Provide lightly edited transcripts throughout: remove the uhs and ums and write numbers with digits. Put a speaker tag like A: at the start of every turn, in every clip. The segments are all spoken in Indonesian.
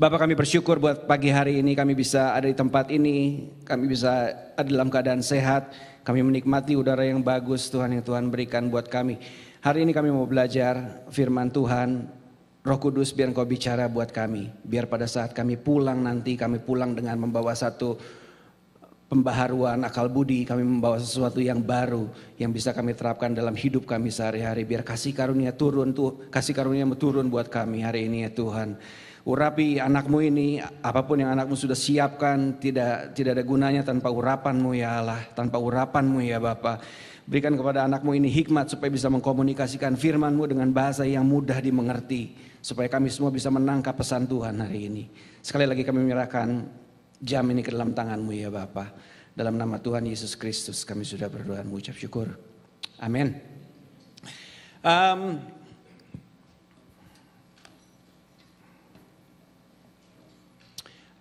A: Bapak, kami bersyukur buat pagi hari ini kami bisa ada di tempat ini, kami bisa ada dalam keadaan sehat, kami menikmati udara yang bagus Tuhan yang Tuhan berikan buat kami. Hari ini kami mau belajar firman Tuhan. Roh Kudus, biar Engkau bicara buat kami, biar pada saat kami pulang nanti, kami pulang dengan membawa satu pembaharuan akal budi, kami membawa sesuatu yang baru yang bisa kami terapkan dalam hidup kami sehari-hari. Biar kasih karunia turun turun buat kami hari ini ya Tuhan. Urapi anakmu ini, apapun yang anakmu sudah siapkan, tidak ada gunanya tanpa urapanmu ya Allah, tanpa urapanmu ya Bapa. Berikan kepada anakmu ini hikmat supaya bisa mengkomunikasikan firmanmu dengan bahasa yang mudah dimengerti. Supaya kami semua bisa menangkap pesan Tuhan hari ini. Sekali lagi kami menyerahkan jam ini ke dalam tanganmu ya Bapa. Dalam nama Tuhan Yesus Kristus kami sudah berdoa dan mengucap syukur. Amin.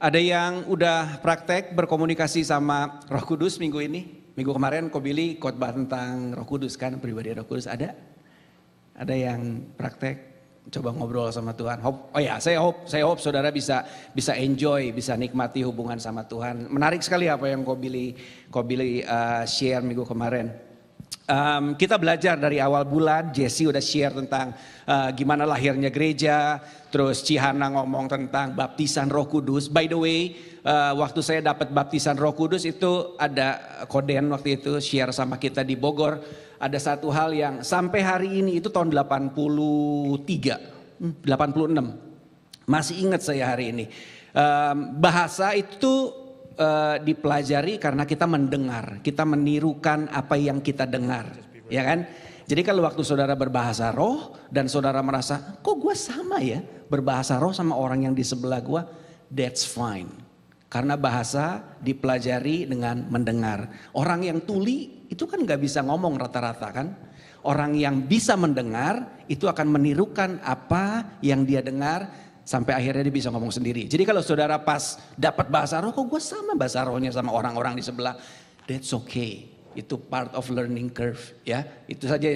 A: Ada yang udah praktek berkomunikasi sama Roh Kudus minggu ini? Minggu kemarin Ko Billy khotbah tentang Roh Kudus kan, pribadi Roh Kudus ada? Ada yang praktek? Coba ngobrol sama Tuhan. Saya hope saudara bisa enjoy, bisa nikmati hubungan sama Tuhan. Menarik sekali apa yang Ko Billy share minggu kemarin. Kita belajar dari awal bulan. Jesse udah share tentang gimana lahirnya gereja. Terus Cihana ngomong tentang baptisan Roh Kudus. By the way, waktu saya dapat baptisan Roh Kudus itu ada Koden waktu itu share sama kita di Bogor. Ada satu hal yang sampai hari ini itu tahun 86. Masih ingat saya hari ini. Bahasa itu dipelajari karena kita mendengar, kita menirukan apa yang kita dengar, ya kan? Jadi kalau waktu saudara berbahasa roh dan saudara merasa, kok gue sama ya berbahasa roh sama orang yang di sebelah gue, that's fine. Karena bahasa dipelajari dengan mendengar. Orang yang tuli itu kan gak bisa ngomong rata-rata kan. Orang yang bisa mendengar itu akan menirukan apa yang dia dengar sampai akhirnya dia bisa ngomong sendiri. Jadi kalau saudara pas dapat bahasa roh, kok gue sama bahasa rohnya sama orang-orang di sebelah, that's okay. Itu part of learning curve ya. Itu saja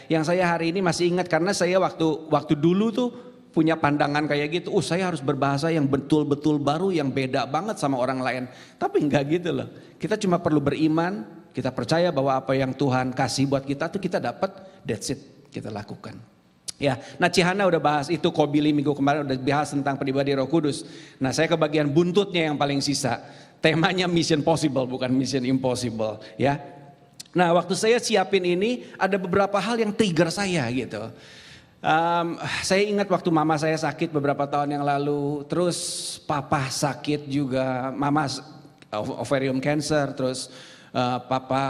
A: yang saya hari ini masih ingat karena saya waktu dulu tuh punya pandangan kayak gitu. Saya harus berbahasa yang betul-betul baru yang beda banget sama orang lain. Tapi enggak gitu loh. Kita cuma perlu beriman, kita percaya bahwa apa yang Tuhan kasih buat kita tuh kita dapat, that's it, kita lakukan. Ya, nah Cihana udah bahas itu, Ko Billy minggu kemarin udah bahas tentang pribadi Roh Kudus. Nah saya ke bagian buntutnya yang paling sisa. Temanya mission possible bukan mission impossible ya. Nah waktu saya siapin ini ada beberapa hal yang trigger saya gitu. Saya ingat waktu mama saya sakit beberapa tahun yang lalu. Terus papa sakit juga, mama ovarium cancer, terus papa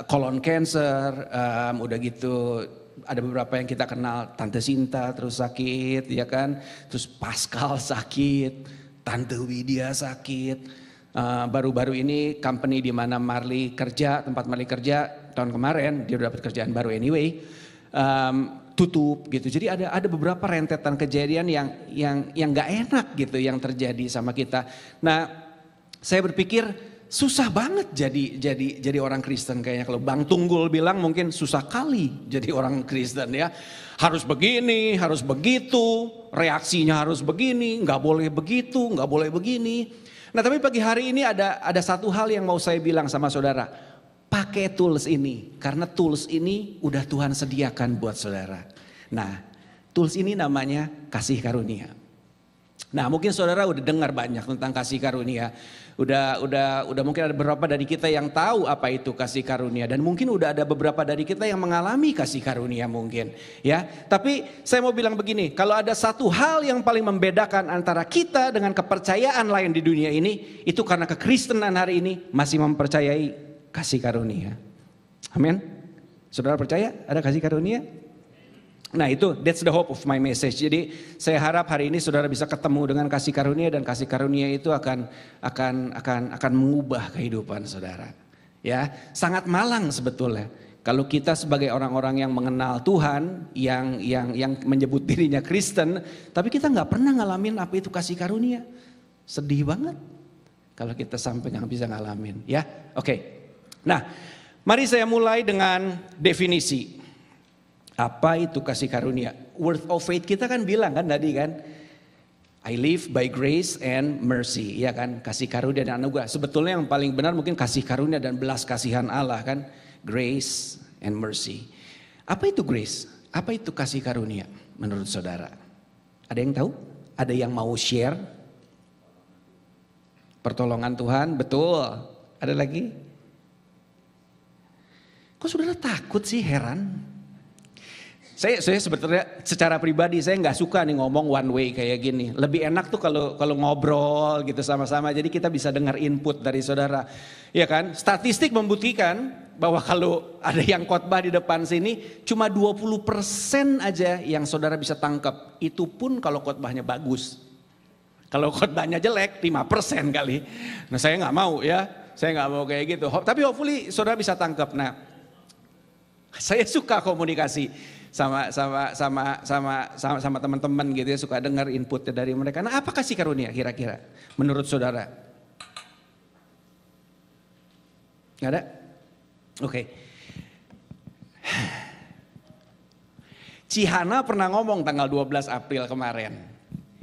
A: colon cancer, udah gitu. Ada beberapa yang kita kenal, Tante Sinta terus sakit ya kan. Terus Pascal sakit, Tante Widya sakit. Baru-baru ini company di mana Marley kerja, tempat Marley kerja tahun kemarin dia udah dapat kerjaan baru anyway, tutup gitu. Jadi ada beberapa rentetan kejadian yang nggak enak gitu yang terjadi sama kita. Nah, saya berpikir susah banget jadi orang Kristen kayaknya. Kalau Bang Tunggul bilang mungkin susah kali jadi orang Kristen ya. Harus begini, harus begitu, reaksinya harus begini, nggak boleh begitu, nggak boleh begini. Nah tapi pagi hari ini ada satu hal yang mau saya bilang sama saudara. Pakai tools ini, karena tools ini udah Tuhan sediakan buat saudara. Nah tools ini namanya kasih karunia. Nah mungkin saudara udah dengar banyak tentang kasih karunia. Udah mungkin ada beberapa dari kita yang tahu apa itu kasih karunia. Dan mungkin udah ada beberapa dari kita yang mengalami kasih karunia mungkin. Ya, tapi saya mau bilang begini. Kalau ada satu hal yang paling membedakan antara kita dengan kepercayaan lain di dunia ini. Itu karena kekristenan hari ini masih mempercayai kasih karunia. Amin. Saudara percaya ada kasih karunia? Nah itu, that's the hope of my message. Jadi saya harap hari ini saudara bisa ketemu dengan kasih karunia dan kasih karunia itu akan mengubah kehidupan saudara. Ya, sangat malang sebetulnya. Kalau kita sebagai orang-orang yang mengenal Tuhan, yang menyebut dirinya Kristen, tapi kita nggak pernah ngalamin apa itu kasih karunia. Sedih banget kalau kita sampai nggak bisa ngalamin. Ya, oke. Nah, mari saya mulai dengan definisi. Apa itu kasih karunia? Word of faith kita kan bilang kan tadi kan. I live by grace and mercy, ya kan? Kasih karunia dan anugerah. Sebetulnya yang paling benar mungkin kasih karunia dan belas kasihan Allah kan? Grace and mercy. Apa itu grace? Apa itu kasih karunia menurut saudara? Ada yang tahu? Ada yang mau share? Pertolongan Tuhan, betul. Ada lagi? Kok saudara takut sih, heran? Saya sebetulnya secara pribadi saya nggak suka nih ngomong one way kayak gini. Lebih enak tuh kalau ngobrol gitu sama-sama. Jadi kita bisa dengar input dari saudara. Ya kan? Statistik membuktikan bahwa kalau ada yang khotbah di depan sini cuma 20% aja yang saudara bisa tangkap. Itu pun kalau khotbahnya bagus. Kalau khotbahnya jelek 5% kali. Nah saya nggak mau ya. Saya nggak mau kayak gitu. Tapi hopefully saudara bisa tangkap. Nah, saya suka komunikasi sama teman-teman gitu ya, suka dengar inputnya dari mereka. Nah, apa kasih karunia kira-kira menurut saudara? Nggak ada? Oke. Cihana pernah ngomong tanggal 12 April kemarin.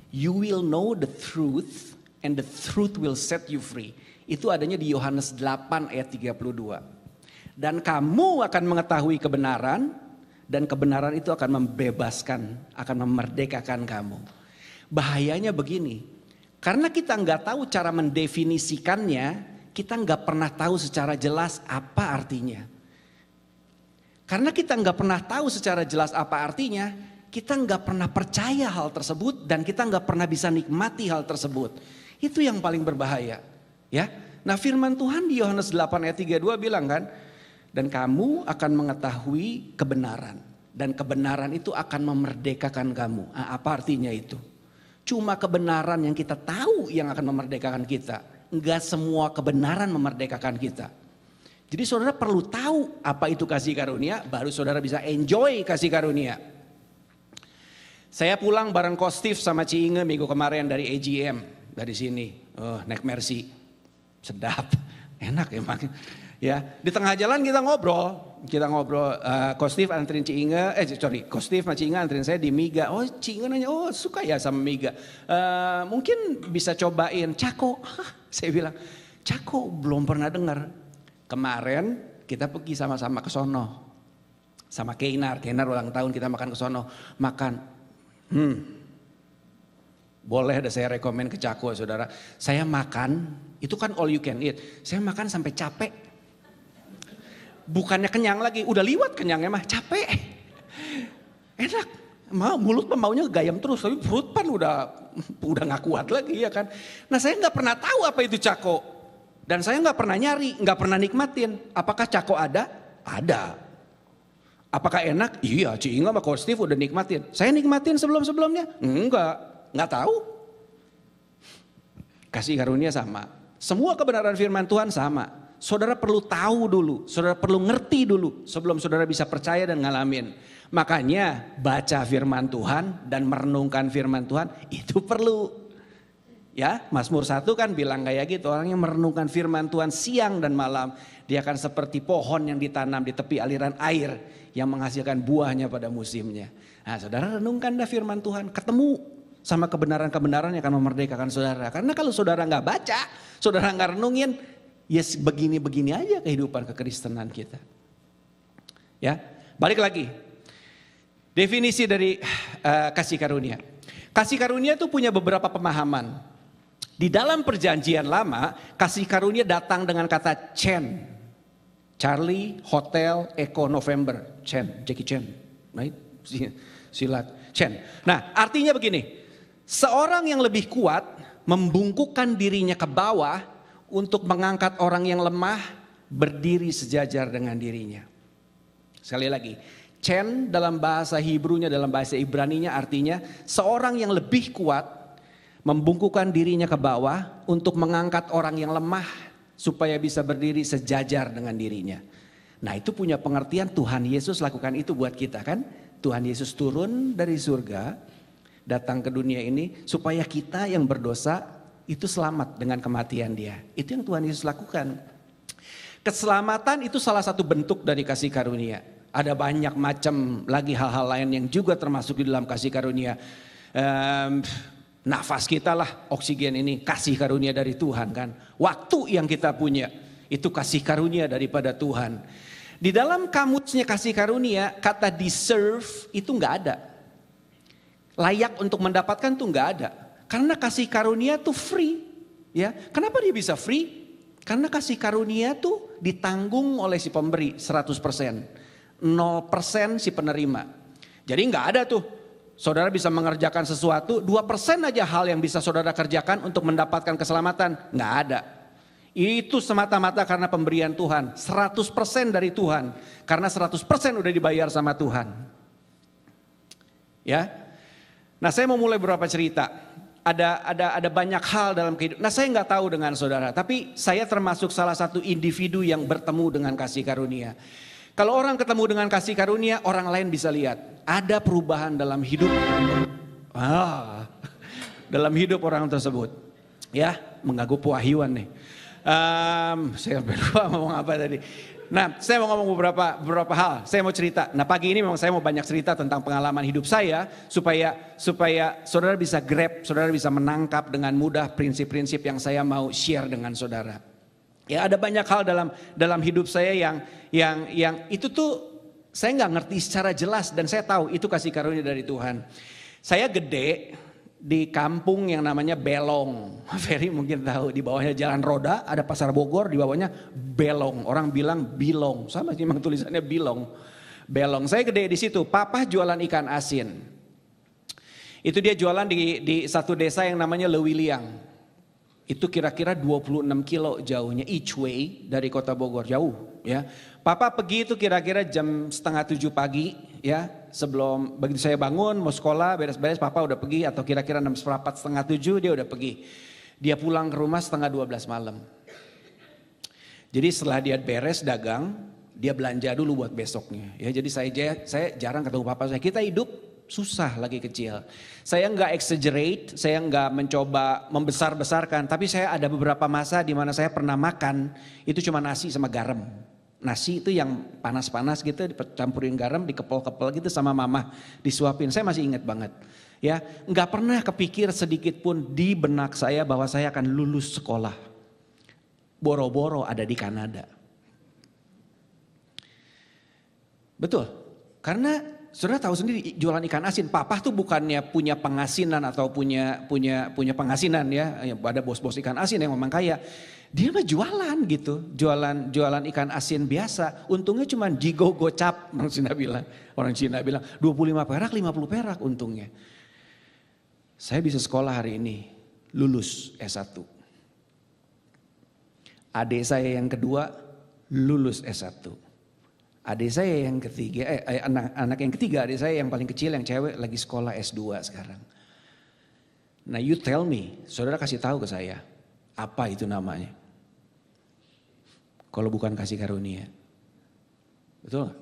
A: You will know the truth and the truth will set you free. Itu adanya di Yohanes 8 ayat 32. Dan kamu akan mengetahui kebenaran. Dan kebenaran itu akan membebaskan, akan memerdekakan kamu. Bahayanya begini, karena kita nggak tahu cara mendefinisikannya, kita nggak pernah tahu secara jelas apa artinya. Karena kita nggak pernah tahu secara jelas apa artinya, kita nggak pernah percaya hal tersebut dan kita nggak pernah bisa nikmati hal tersebut. Itu yang paling berbahaya. Ya, nah firman Tuhan di Yohanes 8 ayat 32 bilang kan, dan kamu akan mengetahui kebenaran. Dan kebenaran itu akan memerdekakan kamu. Nah, apa artinya itu? Cuma kebenaran yang kita tahu yang akan memerdekakan kita. Enggak semua kebenaran memerdekakan kita. Jadi saudara perlu tahu apa itu kasih karunia. Baru saudara bisa enjoy kasih karunia. Saya pulang bareng Coach Steve sama Ci Inge minggu kemarin dari AGM. Dari sini. Naik Mercy. Sedap. Enak emang. Ya, di tengah jalan kita ngobrol, Coach Steve anterin Ci Inge, Coach Steve sama Ci Inge anterin saya di Miga. Oh, Ci Inge nanya, oh suka ya sama Miga. Mungkin bisa cobain Cako. Saya bilang, Cako belum pernah dengar. Kemarin kita pergi sama-sama ke sono, sama Keinar ulang tahun kita makan ke sono, makan. Boleh ada saya rekomen ke Cako, saudara. Saya makan, itu kan all you can eat. Saya makan sampai capek. Bukannya kenyang lagi, udah liwat kenyangnya mah, capek. Enak, mulut maunya gayam terus, tapi perut pan udah gak kuat lagi ya kan. Nah saya gak pernah tahu apa itu Cako. Dan saya gak pernah nyari, gak pernah nikmatin. Apakah Cako ada? Ada. Apakah enak? Iya, Ci Inga sama Coach Steve udah nikmatin. Saya nikmatin sebelum-sebelumnya? Enggak, gak tahu. Kasih karunia sama. Semua kebenaran firman Tuhan sama. Saudara perlu tahu dulu, saudara perlu ngerti dulu sebelum saudara bisa percaya dan ngalamin. Makanya baca firman Tuhan dan merenungkan firman Tuhan itu perlu. Ya, Mazmur 1 kan bilang kayak gitu, orang yang merenungkan firman Tuhan siang dan malam, dia akan seperti pohon yang ditanam di tepi aliran air yang menghasilkan buahnya pada musimnya. Nah, saudara renungkan dah firman Tuhan, ketemu sama kebenaran-kebenaran yang akan memerdekakan saudara. Karena kalau saudara nggak baca, saudara nggak renungin, yes, begini-begini aja kehidupan kekristenan kita. Ya, balik lagi. Definisi dari kasih karunia. Kasih karunia itu punya beberapa pemahaman. Di dalam perjanjian lama, kasih karunia datang dengan kata Chen. Charlie, Hotel, Echo, November. Chen, Jackie Chan. Right? Silat. Chen. Nah, artinya begini. Seorang yang lebih kuat membungkukkan dirinya ke bawah untuk mengangkat orang yang lemah berdiri sejajar dengan dirinya. Sekali lagi, Chen dalam bahasa Hebrunya, dalam bahasa Ibraninya artinya seorang yang lebih kuat membungkukkan dirinya ke bawah untuk mengangkat orang yang lemah supaya bisa berdiri sejajar dengan dirinya. Nah, itu punya pengertian Tuhan Yesus lakukan itu buat kita kan? Tuhan Yesus turun dari surga, datang ke dunia ini supaya kita yang berdosa itu selamat dengan kematian dia. Itu yang Tuhan Yesus lakukan. Keselamatan itu salah satu bentuk dari kasih karunia. Ada banyak macam lagi hal-hal lain yang juga termasuk di dalam kasih karunia. Nafas kita lah oksigen ini kasih karunia dari Tuhan kan. Waktu yang kita punya itu kasih karunia daripada Tuhan. Di dalam kamusnya kasih karunia kata deserve itu nggak ada. Layak untuk mendapatkan tuh nggak ada. Karena kasih karunia tuh free. Ya, kenapa dia bisa free? Karena kasih karunia tuh ditanggung oleh si pemberi 100%. 0% si penerima. Jadi nggak ada tuh. Saudara bisa mengerjakan sesuatu, 2% aja hal yang bisa saudara kerjakan untuk mendapatkan keselamatan. Nggak ada. Itu semata-mata karena pemberian Tuhan. 100% dari Tuhan. Karena 100% udah dibayar sama Tuhan. Ya. Nah saya mau mulai beberapa cerita. Ada banyak hal dalam kehidupan. Nah saya nggak tahu dengan saudara. Tapi saya termasuk salah satu individu yang bertemu dengan kasih karunia. Kalau orang ketemu dengan kasih karunia, orang lain bisa lihat. Ada perubahan dalam hidup. Dalam hidup orang tersebut. Ya, mengganggu pewahyuan nih. Saya lupa ngomong apa tadi. Nah, saya mau ngomong beberapa hal. Saya mau cerita. Nah, pagi ini memang saya mau banyak cerita tentang pengalaman hidup saya. Supaya saudara bisa grab, saudara bisa menangkap dengan mudah prinsip-prinsip yang saya mau share dengan saudara. Ya ada banyak hal dalam hidup saya yang itu tuh saya nggak ngerti secara jelas dan saya tahu itu kasih karunia dari Tuhan. Saya gede di kampung yang namanya Belong. Ferry mungkin tahu, di bawahnya Jalan Roda ada Pasar Bogor, di bawahnya Belong. Orang bilang Bilong, sama sih memang tulisannya Bilong. Belong. Saya gede di situ. Papa jualan ikan asin. Itu dia jualan di satu desa yang namanya Lewiliang. Itu kira-kira 26 kilo jauhnya each way dari kota Bogor, jauh ya. Papa pergi itu kira-kira jam 6:30 pagi ya. Sebelum begitu saya bangun mau sekolah beres-beres papa udah pergi, atau kira-kira 6:45 6:30 dia udah pergi. Dia pulang ke rumah 11:30 malam. Jadi setelah dia beres dagang, dia belanja dulu buat besoknya ya. Jadi saya jarang ketemu papa saya. Kita hidup susah lagi kecil. Saya nggak exaggerate, saya nggak mencoba membesar-besarkan. Tapi saya ada beberapa masa di mana saya pernah makan itu cuma nasi sama garam. Nasi itu yang panas-panas gitu, dicampurin garam, dikepel-kepel gitu sama mama, disuapin. Saya masih ingat banget. Ya, nggak pernah kepikir sedikit pun di benak saya bahwa saya akan lulus sekolah. Boro-boro ada di Kanada. Betul, karena saudara tahu sendiri jualan ikan asin, papa tuh bukannya punya pengasinan atau punya pengasinan ya, ada bos-bos ikan asin yang memang kaya. Dia mah jualan gitu, jualan ikan asin biasa. Untungnya cuma jigo gocap, orang Cina bilang 25 perak, 50 perak untungnya. Saya bisa sekolah hari ini, lulus S1. Adik saya yang kedua lulus S1. Adik saya yang ketiga, anak yang ketiga, adik saya yang paling kecil yang cewek lagi sekolah S2 sekarang. Nah you tell me, saudara kasih tahu ke saya, apa itu namanya? Kalau bukan kasih karunia. Betul gak?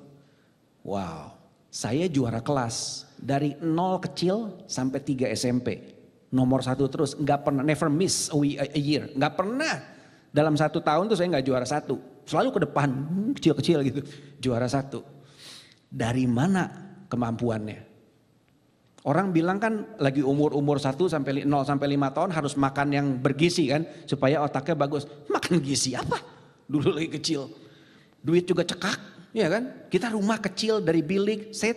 A: Wow, saya juara kelas dari 0 kecil sampai 3 SMP. Nomor 1 terus, gak pernah, never miss a year. Gak pernah dalam 1 tahun tuh saya gak juara 1. Selalu ke depan, kecil-kecil gitu, juara 1. Dari mana kemampuannya? Orang bilang kan lagi umur 1 sampai 0 sampai 5 tahun harus makan yang bergizi kan, supaya otaknya bagus. Makan gizi apa? Dulu lagi kecil. Duit juga cekak, ya kan? Kita rumah kecil dari bilik, saya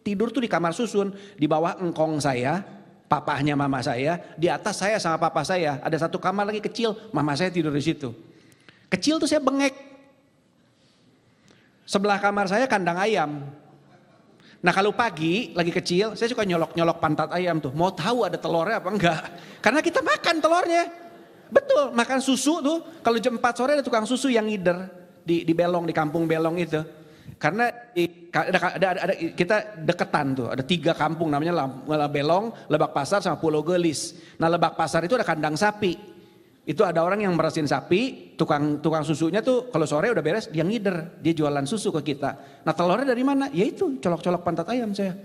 A: tidur tuh di kamar susun, di bawah engkong saya, papahnya mama saya, di atas saya sama papa saya. Ada satu kamar lagi kecil, mama saya tidur di situ. Kecil tuh saya bengek. Sebelah kamar saya kandang ayam. Nah kalau pagi lagi kecil saya suka nyolok-nyolok pantat ayam tuh. Mau tahu ada telurnya apa enggak. Karena kita makan telurnya. Betul, makan susu tuh. Kalau jam 4 sore ada tukang susu yang ngider. Di Belong, di kampung Belong itu. Karena kita deketan tuh. Ada 3 kampung namanya Belong, Lebak Pasar sama Pulau Gelis. Nah Lebak Pasar itu ada kandang sapi. Itu ada orang yang meresin sapi, tukang susunya tuh kalau sore udah beres dia ngider, dia jualan susu ke kita. Nah telurnya dari mana? Ya itu colok-colok pantat ayam saya.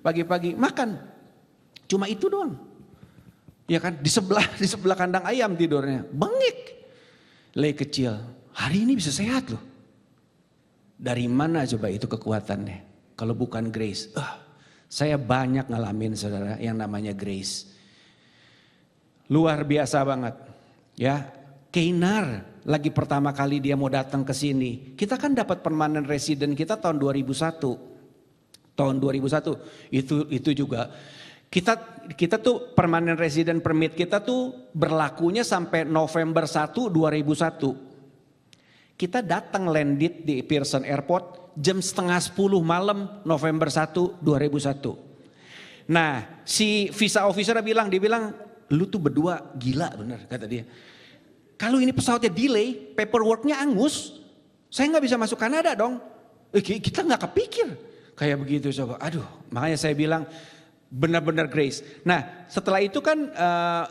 A: Pagi-pagi makan. Cuma itu doang. Ya kan di sebelah kandang ayam tidurnya. Bengik. Lagi kecil. Hari ini bisa sehat loh. Dari mana coba itu kekuatannya? Kalau bukan grace. Saya banyak ngalamin saudara yang namanya grace. Luar biasa banget. Ya, Keinar lagi pertama kali dia mau datang ke sini. Kita kan dapat permanent resident kita tahun 2001. Tahun 2001 itu juga kita tuh permanent resident permit kita tuh berlakunya sampai November 1 2001. Kita datang landed di Pearson Airport jam 9:30 malam November 1 2001. Nah, si visa officer dia bilang, lu tuh berdua gila bener kata dia. Kalau ini pesawatnya delay, paperworknya angus, saya nggak bisa masuk Kanada dong. Kita nggak kepikir kayak begitu coba. Aduh, makanya saya bilang benar-benar grace. Nah, setelah itu kan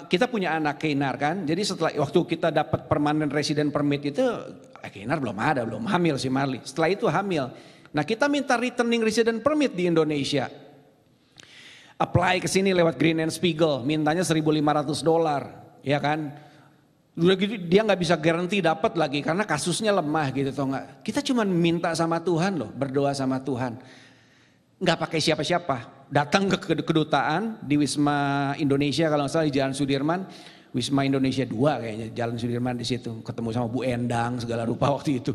A: kita punya anak Keinar kan. Jadi setelah waktu kita dapat permanent resident permit itu, Keinar belum hamil si Marley. Setelah itu hamil. Nah, kita minta returning resident permit di Indonesia. Apply ke sini lewat Green and Spiegel, mintanya $1.500, ya kan? Udah gitu dia nggak bisa garansi dapat lagi karena kasusnya lemah gitu tau nggak? Kita cuma minta sama Tuhan loh, berdoa sama Tuhan. Nggak pakai siapa-siapa, datang ke kedutaan di Wisma Indonesia kalau nggak salah di Jalan Sudirman, Wisma Indonesia 2 kayaknya, Jalan Sudirman di situ, ketemu sama Bu Endang segala rupa waktu itu.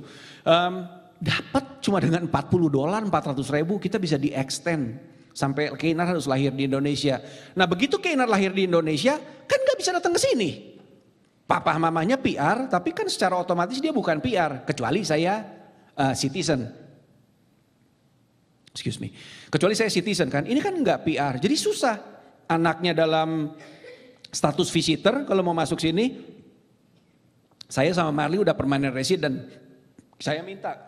A: Dapat cuma dengan $40, 400.000 kita bisa di-extend sampai Keinar harus lahir di Indonesia. Nah begitu Keinar lahir di Indonesia kan nggak bisa datang ke sini. Papa mamanya PR, tapi kan secara otomatis dia bukan PR, kecuali saya citizen. Excuse me. Kecuali saya citizen kan, ini kan enggak PR. Jadi susah anaknya dalam status visitor kalau mau masuk sini. Saya sama Marley udah permanent resident. Saya minta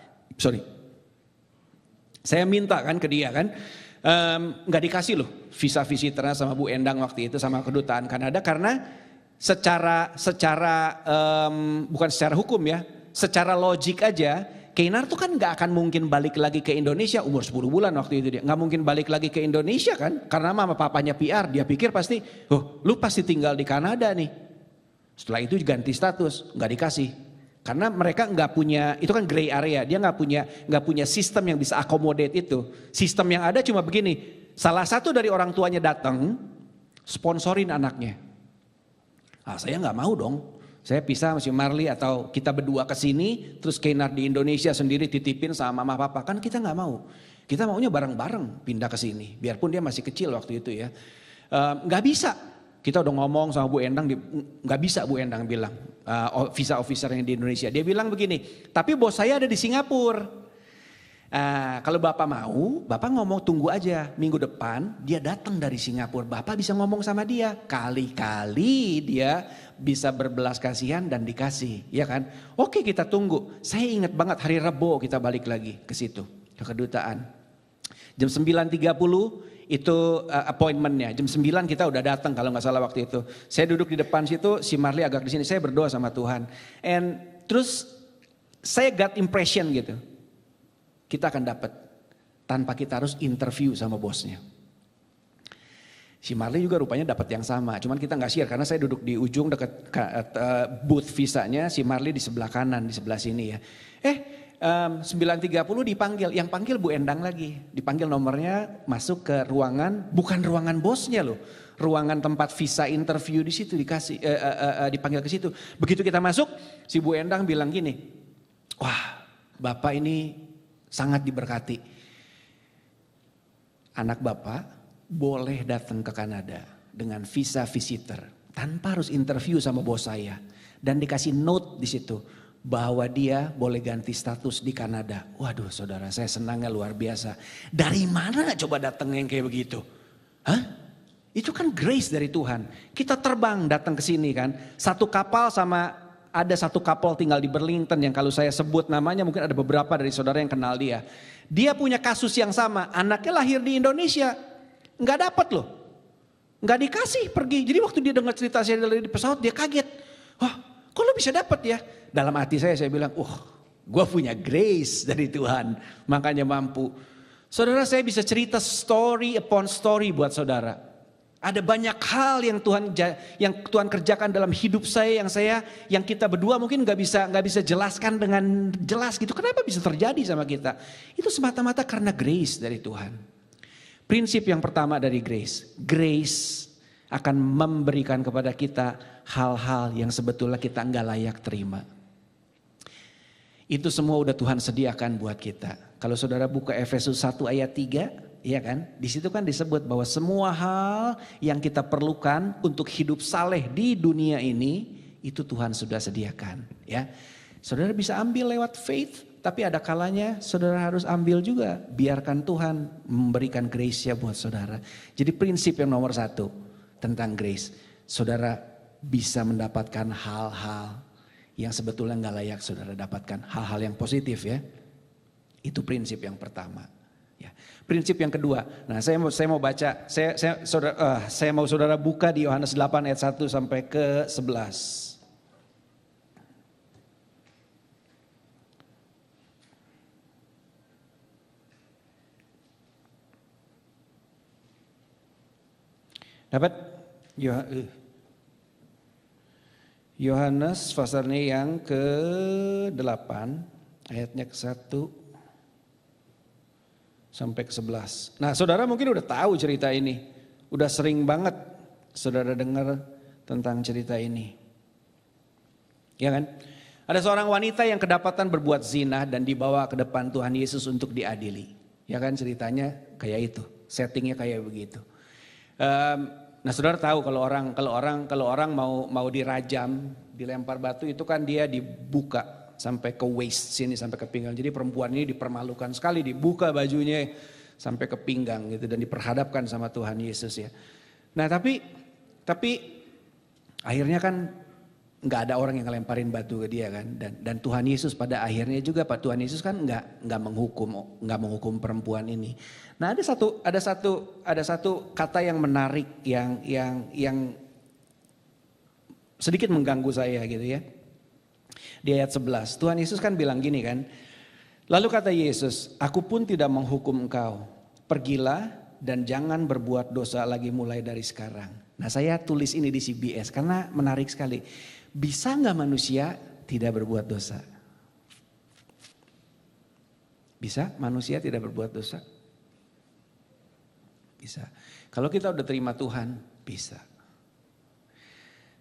A: kan ke dia kan. Nggak dikasih loh visa visitornya sama Bu Endang waktu itu sama kedutaan Kanada karena bukan secara hukum ya, secara logik aja, Keinar tuh kan nggak akan mungkin balik lagi ke Indonesia umur 10 bulan waktu itu dia, nggak mungkin balik lagi ke Indonesia kan, karena mama papanya PR, dia pikir pasti, lu pasti tinggal di Kanada nih. Setelah itu ganti status, nggak dikasih, karena mereka nggak punya, itu kan gray area, dia nggak punya sistem yang bisa accommodate itu. Sistem yang ada cuma begini, salah satu dari orang tuanya datang, sponsorin anaknya. Saya nggak mau dong, saya pisah sama si Marley atau kita berdua ke sini, terus Keinar di Indonesia sendiri titipin sama mama papa, kan kita nggak mau. Kita maunya bareng-bareng pindah ke sini, biarpun dia masih kecil waktu itu ya. Nggak bisa, kita udah ngomong sama Bu Endang, nggak bisa Bu Endang bilang, visa officer yang di Indonesia. Dia bilang begini, tapi bos saya ada di Singapura. Kalau Bapak mau, Bapak ngomong tunggu aja minggu depan dia datang dari Singapura. Bapak bisa ngomong sama dia. Kali-kali dia bisa berbelas kasihan dan dikasih, ya kan? Oke kita tunggu. Saya ingat banget hari Rabu kita balik lagi ke situ, ke kedutaan. Jam 9.30 itu appointmentnya. Jam 9 kita udah datang kalau nggak salah waktu itu. Saya duduk di depan situ, si Marley agak di sini. Saya berdoa sama Tuhan. And terus saya got impression gitu. Kita akan dapat tanpa kita harus interview sama bosnya. Si Marley juga rupanya dapat yang sama, cuman kita nggak share karena saya duduk di ujung dekat booth visanya, si Marley di sebelah kanan, di sebelah sini ya. 9.30 dipanggil, yang panggil Bu Endang lagi, dipanggil nomornya masuk ke ruangan, bukan ruangan bosnya loh, ruangan tempat visa interview di situ dipanggil ke situ. Begitu kita masuk, si Bu Endang bilang gini, wah Bapak ini sangat diberkati. Anak Bapak boleh datang ke Kanada dengan visa visitor tanpa harus interview sama bos saya dan dikasih note di situ bahwa dia boleh ganti status di Kanada. Waduh saudara, saya senangnya luar biasa. Dari mana coba datang yang kayak begitu? Itu kan grace dari Tuhan. Kita terbang datang ke sini kan, satu kapal sama. Ada satu couple tinggal di Burlington yang kalau saya sebut namanya mungkin ada beberapa dari saudara yang kenal dia. Dia punya kasus yang sama, anaknya lahir di Indonesia, nggak dapat loh, nggak dikasih pergi. Jadi waktu dia dengar cerita saya di pesawat dia kaget, wah kok lo bisa dapat ya? Dalam hati saya bilang, gue punya grace dari Tuhan, makanya mampu. Saudara saya bisa cerita story upon story buat saudara. Ada banyak hal yang Tuhan kerjakan dalam hidup saya yang kita berdua mungkin nggak bisa jelaskan dengan jelas gitu. Kenapa bisa terjadi sama kita? Itu semata-mata karena grace dari Tuhan. Prinsip yang pertama dari grace akan memberikan kepada kita hal-hal yang sebetulnya kita enggak layak terima. Itu semua udah Tuhan sediakan buat kita. Kalau saudara buka Efesus 1 ayat 3, ya kan? Di situ kan disebut bahwa semua hal yang kita perlukan untuk hidup saleh di dunia ini, itu Tuhan sudah sediakan. Ya, saudara bisa ambil lewat faith, tapi ada kalanya saudara harus ambil juga. Biarkan Tuhan memberikan grace-nya buat saudara. Jadi prinsip yang nomor 1 tentang grace, saudara bisa mendapatkan hal-hal yang sebetulnya nggak layak saudara dapatkan, hal-hal yang positif ya. Itu prinsip yang pertama. Ya. Prinsip yang kedua, nah saya mau baca, saya mau saudara buka di Yohanes 8 ayat 1 sampai ke 11. Dapat? Yohanes pasalnya yang ke-8 ayatnya ke-1 sampai ke-11. Nah, saudara mungkin udah tahu cerita ini. Udah sering banget saudara dengar tentang cerita ini. Ya kan? Ada seorang wanita yang kedapatan berbuat zina dan dibawa ke depan Tuhan Yesus untuk diadili. Ya kan, ceritanya kayak itu. Settingnya kayak begitu. Nah, saudara tahu kalau orang mau dirajam, dilempar batu itu kan dia dibuka sampai ke waist sini, sampai ke pinggang. Jadi perempuan ini dipermalukan sekali, dibuka bajunya sampai ke pinggang gitu dan diperhadapkan sama Tuhan Yesus ya. Nah, tapi akhirnya kan nggak ada orang yang ngelemparin batu ke dia kan, dan Tuhan Yesus pada akhirnya juga Pak Tuhan Yesus kan nggak menghukum perempuan ini. Nah, ada satu kata yang menarik yang sedikit mengganggu saya gitu ya. Di ayat 11 Tuhan Yesus kan bilang gini kan, lalu kata Yesus, aku pun tidak menghukum engkau, pergilah dan jangan berbuat dosa lagi mulai dari sekarang. Nah, saya tulis ini di CBS karena menarik sekali. Bisa nggak manusia tidak berbuat dosa? Bisa manusia tidak berbuat dosa? Bisa. Kalau kita udah terima Tuhan, bisa.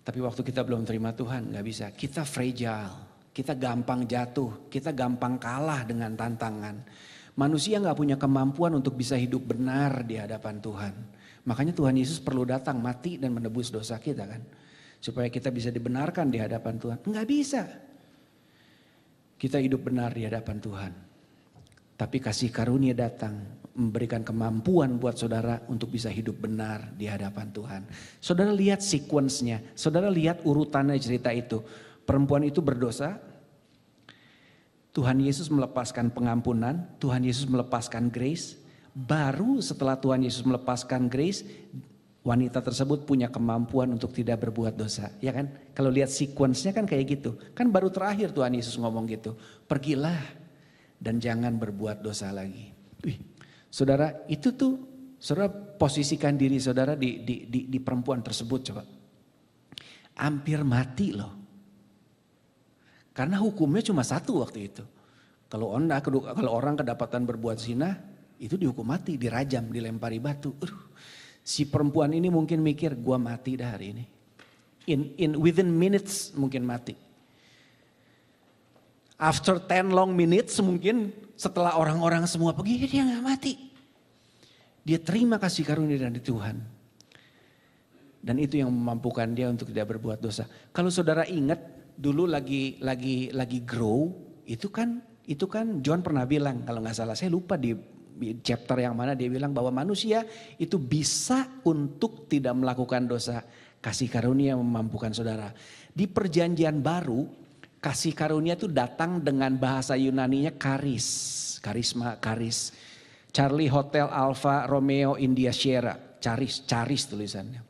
A: Tapi waktu kita belum terima Tuhan nggak bisa. Kita fragile, kita gampang jatuh, kita gampang kalah dengan tantangan. Manusia nggak punya kemampuan untuk bisa hidup benar di hadapan Tuhan. Makanya Tuhan Yesus perlu datang mati dan menebus dosa kita kan. Supaya kita bisa dibenarkan di hadapan Tuhan. Enggak bisa. Kita hidup benar di hadapan Tuhan. Tapi kasih karunia datang memberikan kemampuan buat saudara untuk bisa hidup benar di hadapan Tuhan. Saudara lihat sequence-nya. Saudara lihat urutannya cerita itu. Perempuan itu berdosa. Tuhan Yesus melepaskan pengampunan. Tuhan Yesus melepaskan grace. Baru setelah Tuhan Yesus melepaskan grace, wanita tersebut punya kemampuan untuk tidak berbuat dosa, ya kan? Kalau lihat sequence-nya kan kayak gitu. Kan baru terakhir Tuhan Yesus ngomong gitu. Pergilah dan jangan berbuat dosa lagi. Saudara, itu tuh saudara posisikan diri saudara di perempuan tersebut coba. Hampir mati loh. Karena hukumnya cuma satu waktu itu. Kalau orang kedapatan berbuat zina, itu dihukum mati, dirajam, dilempari batu. Si perempuan ini mungkin mikir, gua mati dah hari ini. Within minutes mungkin mati. After 10 long minutes mungkin setelah orang-orang semua pergi, dia gak mati. Dia terima kasih karunia dari Tuhan. Dan itu yang memampukan dia untuk tidak berbuat dosa. Kalau saudara ingat dulu lagi grow, itu kan John pernah bilang, kalau gak salah saya lupa di chapter yang mana dia bilang bahwa manusia itu bisa untuk tidak melakukan dosa. Kasih karunia memampukan saudara. Di perjanjian baru, kasih karunia itu datang dengan bahasa Yunaninya karisma. Charlie Hotel Alpha Romeo India Sierra, charis tulisannya.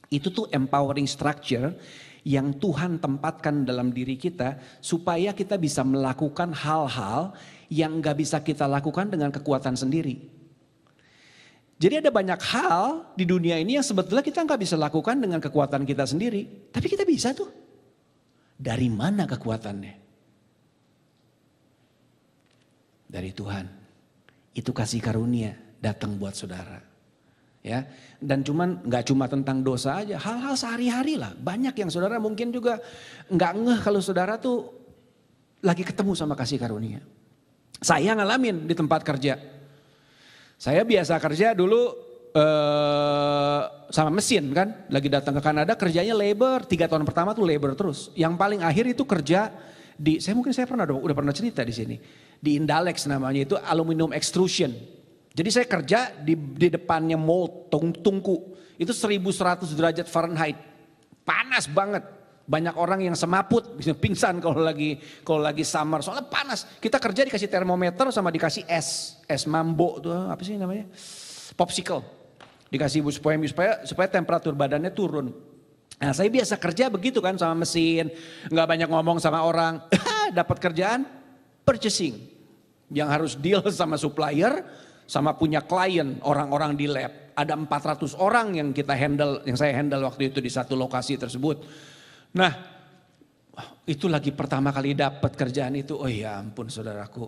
A: Itu tuh empowering structure yang Tuhan tempatkan dalam diri kita supaya kita bisa melakukan hal-hal yang gak bisa kita lakukan dengan kekuatan sendiri. Jadi ada banyak hal di dunia ini yang sebetulnya kita gak bisa lakukan dengan kekuatan kita sendiri. Tapi kita bisa tuh. Dari mana kekuatannya? Dari Tuhan. Itu kasih karunia datang buat saudara. Ya, dan nggak cuma tentang dosa aja, hal-hal sehari-hari lah. Banyak yang saudara mungkin juga nggak ngeh kalau saudara tuh lagi ketemu sama kasih karunia. Saya ngalamin di tempat kerja. Saya biasa kerja dulu sama mesin kan, lagi datang ke Kanada kerjanya labor, 3 tahun pertama tuh labor terus. Yang paling akhir itu kerja saya udah pernah cerita di sini, di Indalex namanya, itu aluminium extrusion. Jadi saya kerja di depannya mold tungku, itu 1100 derajat Fahrenheit, panas banget. Banyak orang yang semaput, bisa pingsan kalau lagi summer, soalnya panas. Kita kerja dikasih termometer sama dikasih es mambo tuh, apa sih namanya, popsicle, dikasih supaya temperatur badannya turun. Nah saya biasa kerja begitu kan sama mesin, nggak banyak ngomong sama orang. Dapat kerjaan purchasing, yang harus deal sama supplier, sama punya klien, orang-orang di lab. Ada 400 orang yang saya handle waktu itu di satu lokasi tersebut. Nah, itu lagi pertama kali dapat kerjaan itu. Oh ya ampun saudaraku.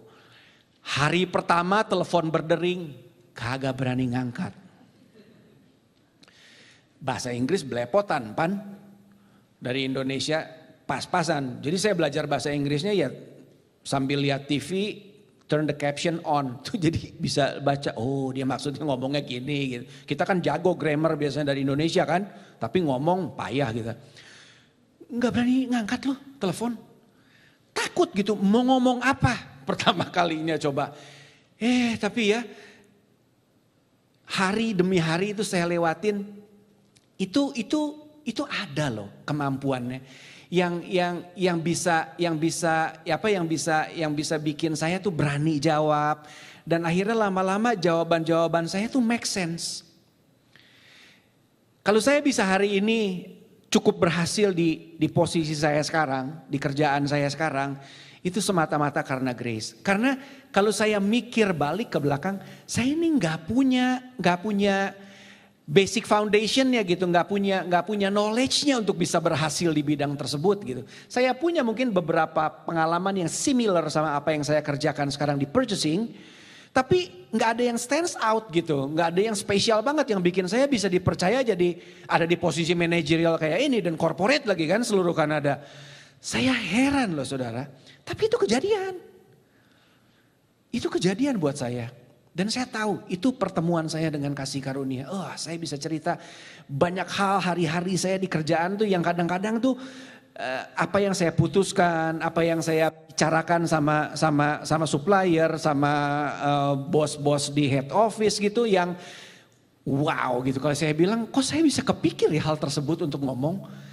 A: Hari pertama telepon berdering, kagak berani ngangkat. Bahasa Inggris belepotan pan. Dari Indonesia pas-pasan. Jadi saya belajar bahasa Inggrisnya ya sambil lihat TV, turn the caption on. Tuh jadi bisa baca, oh dia maksudnya ngomongnya gini gitu. Kita kan jago grammar biasanya dari Indonesia kan, tapi ngomong payah gitu. Nggak berani ngangkat loh telepon. Takut gitu, mau ngomong apa pertama kalinya coba. Tapi ya hari demi hari itu saya lewatin, itu ada loh kemampuannya. Yang bisa bikin saya tuh berani jawab, dan akhirnya lama-lama jawaban saya tuh make sense. Kalau saya bisa hari ini cukup berhasil di posisi saya sekarang, di kerjaan saya sekarang, itu semata-mata karena grace. Karena kalau saya mikir balik ke belakang, saya ini nggak punya basic foundationnya gitu, nggak punya knowledge-nya untuk bisa berhasil di bidang tersebut gitu. Saya punya mungkin beberapa pengalaman yang similar sama apa yang saya kerjakan sekarang di purchasing, tapi nggak ada yang stands out gitu, nggak ada yang spesial banget yang bikin saya bisa dipercaya jadi ada di posisi manajerial kayak ini dan corporate lagi kan seluruh Kanada. Saya heran loh saudara, tapi itu kejadian buat saya. Dan saya tahu itu pertemuan saya dengan kasih karunia. Saya bisa cerita banyak hal hari-hari saya di kerjaan tuh yang kadang-kadang tuh apa yang saya putuskan, apa yang saya bicarakan sama supplier, sama bos-bos di head office gitu yang wow gitu. Kalau saya bilang, kok saya bisa kepikir ya hal tersebut untuk ngomong.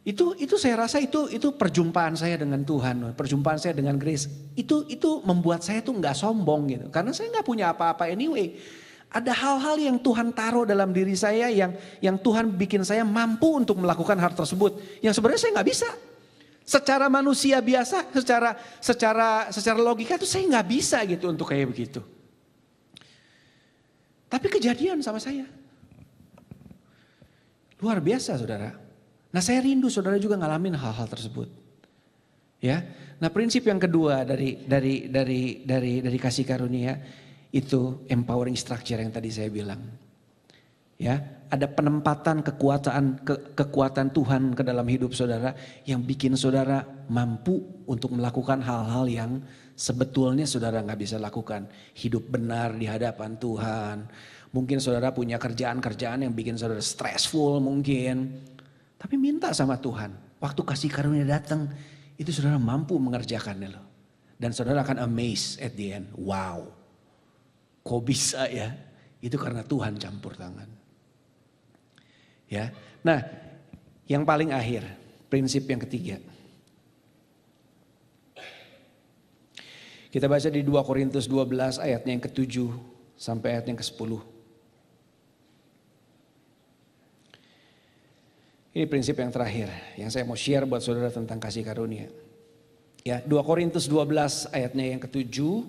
A: Itu saya rasa itu perjumpaan saya dengan Tuhan, perjumpaan saya dengan grace. Itu membuat saya tuh nggak sombong gitu. Karena saya nggak punya apa-apa anyway. Ada hal-hal yang Tuhan taruh dalam diri saya yang Tuhan bikin saya mampu untuk melakukan hal tersebut. Yang sebenarnya saya nggak bisa. Secara manusia biasa, secara logika itu saya nggak bisa gitu untuk kayak begitu. Tapi kejadian sama saya. Luar biasa saudara. Nah saya rindu saudara juga ngalamin hal-hal tersebut. Ya. Nah prinsip yang kedua dari kasih karunia itu empowering structure yang tadi saya bilang. Ya, ada penempatan kekuatan Tuhan ke dalam hidup saudara yang bikin saudara mampu untuk melakukan hal-hal yang sebetulnya saudara nggak bisa lakukan. Hidup benar di hadapan Tuhan. Mungkin saudara punya kerjaan-kerjaan yang bikin saudara stressful mungkin. Tapi minta sama Tuhan. Waktu kasih karunia datang, itu saudara mampu mengerjakannya loh. Dan saudara akan amazed at the end. Wow. Kok bisa ya? Itu karena Tuhan campur tangan. Ya. Nah, yang paling akhir, prinsip yang ketiga. Kita baca di 2 Korintus 12 ayatnya yang ke-7 sampai ayat yang ke-10. Ini prinsip yang terakhir yang saya mau share buat saudara tentang kasih karunia. Ya, 2 Korintus 12 ayatnya yang ke-7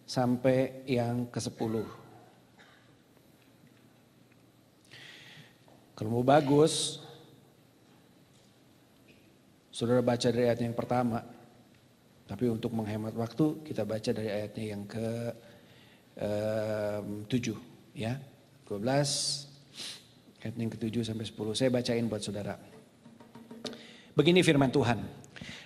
A: sampai yang ke-10. Kalau mau bagus, saudara baca dari ayat yang pertama. Tapi untuk menghemat waktu, kita baca dari ayatnya yang ke-7. Ya. 12 ayat yang ke-7 sampai 10. Saya bacain buat saudara. Begini firman Tuhan.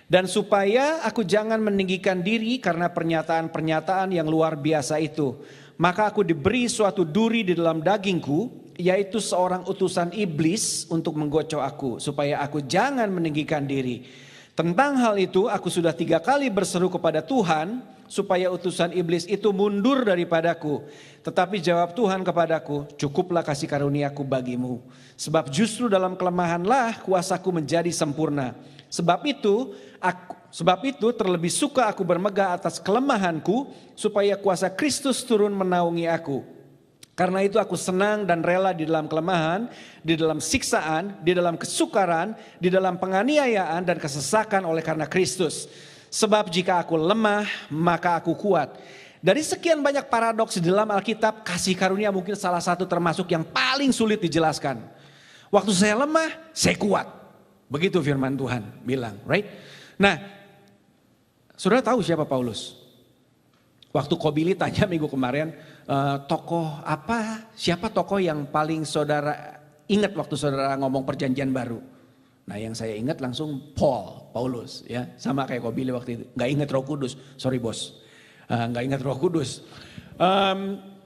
A: Dan supaya aku jangan meninggikan diri karena pernyataan-pernyataan yang luar biasa itu, maka aku diberi suatu duri di dalam dagingku, yaitu seorang utusan iblis untuk menggocok aku, supaya aku jangan meninggikan diri. Tentang hal itu aku sudah 3 kali berseru kepada Tuhan, supaya utusan iblis itu mundur daripadaku. Tetapi jawab Tuhan kepadaku, cukuplah kasih karuniaku bagimu. Sebab justru dalam kelemahanlah kuasaku menjadi sempurna. Sebab itu terlebih suka aku bermegah atas kelemahanku, supaya kuasa Kristus turun menaungi aku. Karena itu aku senang dan rela di dalam kelemahan, di dalam siksaan, di dalam kesukaran, di dalam penganiayaan dan kesesakan oleh karena Kristus. Sebab jika aku lemah, maka aku kuat. Dari sekian banyak paradoks di dalam Alkitab, kasih karunia mungkin salah satu termasuk yang paling sulit dijelaskan. Waktu saya lemah, saya kuat. Begitu firman Tuhan bilang, right? Nah, saudara tahu siapa Paulus? Waktu Kobili tanya minggu kemarin, siapa tokoh yang paling saudara ingat waktu saudara ngomong perjanjian baru? Nah yang saya ingat langsung Paulus ya, sama kayak Kobili waktu itu. Gak ingat Roh Kudus, sorry bos, gak ingat Roh Kudus.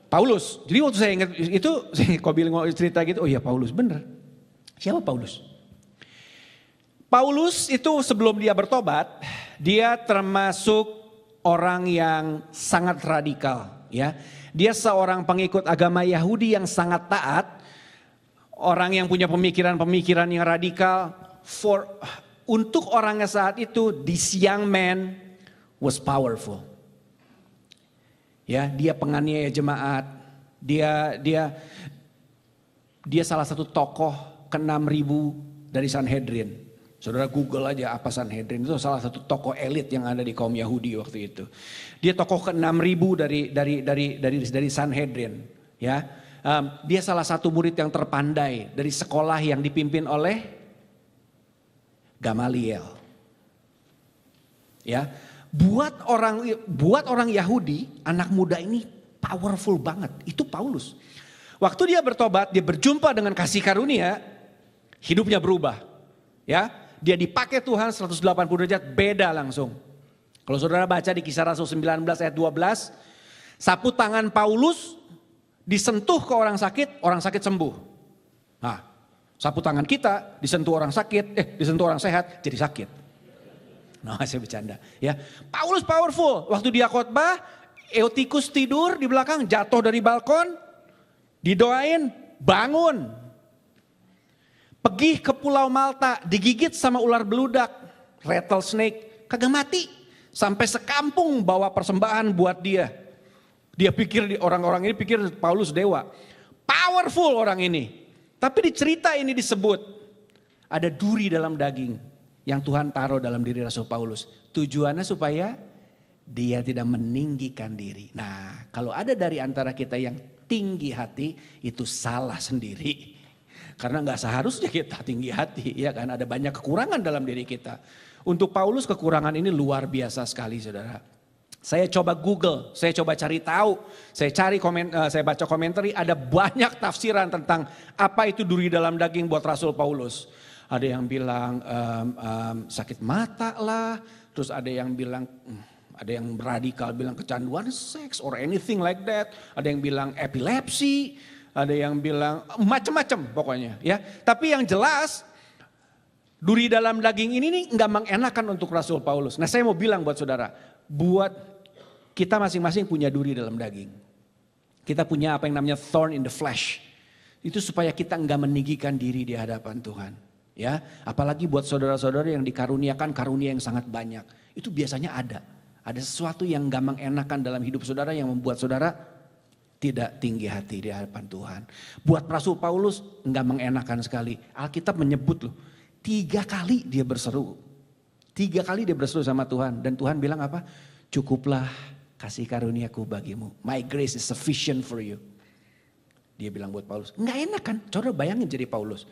A: Paulus, jadi waktu saya ingat itu, Kobili cerita gitu, oh iya Paulus bener. Siapa Paulus? Paulus itu sebelum dia bertobat, dia termasuk orang yang sangat radikal ya. Dia seorang pengikut agama Yahudi yang sangat taat. Orang yang punya pemikiran-pemikiran yang radikal. Untuk orangnya saat itu, this young man was powerful. Ya, dia penganiaya jemaat. Dia salah satu tokoh ke-6.000 dari Sanhedrin. Saudara Google aja apa Sanhedrin, itu salah satu tokoh elit yang ada di kaum Yahudi waktu itu. Dia tokoh ke-6.000 dari Sanhedrin, ya. Dia salah satu murid yang terpandai dari sekolah yang dipimpin oleh Gamaliel. Ya, buat orang Yahudi, anak muda ini powerful banget. Itu Paulus. Waktu dia bertobat, dia berjumpa dengan kasih karunia, hidupnya berubah. Ya, dia dipakai Tuhan 180 derajat, beda langsung. Kalau saudara baca di Kisah Rasul 19 ayat 12, sapu tangan Paulus disentuh ke orang sakit sembuh. Nah, sapu tangan kita disentuh orang sehat jadi sakit. Nah, saya bercanda. Ya, Paulus powerful. Waktu dia khotbah, Eutikus tidur di belakang, jatuh dari balkon, didoain, bangun. Pergi ke Pulau Malta, digigit sama ular beludak, rattlesnake, kagak mati. Sampai sekampung bawa persembahan buat dia. Dia pikir, orang-orang ini pikir Paulus dewa. Powerful orang ini. Tapi di cerita ini disebut, ada duri dalam daging yang Tuhan taruh dalam diri Rasul Paulus. Tujuannya supaya dia tidak meninggikan diri. Nah, kalau ada dari antara kita yang tinggi hati, itu salah sendiri. Karena gak seharusnya kita tinggi hati, ya kan, ada banyak kekurangan dalam diri kita. Untuk Paulus kekurangan ini luar biasa sekali saudara. Saya coba Google, saya coba cari tahu, saya baca komentar, ada banyak tafsiran tentang apa itu duri dalam daging buat Rasul Paulus. Ada yang bilang sakit mata lah, terus ada yang bilang, ada yang radikal bilang kecanduan seks or anything like that. Ada yang bilang epilepsi. Ada yang bilang macam-macam pokoknya ya. Tapi yang jelas duri dalam daging ini nih nggak mengenakan untuk Rasul Paulus. Nah saya mau bilang buat saudara, buat kita masing-masing punya duri dalam daging. Kita punya apa yang namanya thorn in the flesh. Itu supaya kita nggak meninggikan diri di hadapan Tuhan. Ya, apalagi buat saudara-saudara yang dikaruniakan karunia yang sangat banyak. Itu biasanya ada sesuatu yang nggak mengenakan dalam hidup saudara yang membuat saudara tidak tinggi hati di hadapan Tuhan. Buat Rasul Paulus enggak mengenakan sekali. Alkitab menyebut loh, 3 kali dia berseru. 3 kali dia berseru sama Tuhan. Dan Tuhan bilang apa? Cukuplah kasih karuniaku bagimu. My grace is sufficient for you. Dia bilang buat Paulus. Enggak enak kan? Coba bayangin jadi Paulus.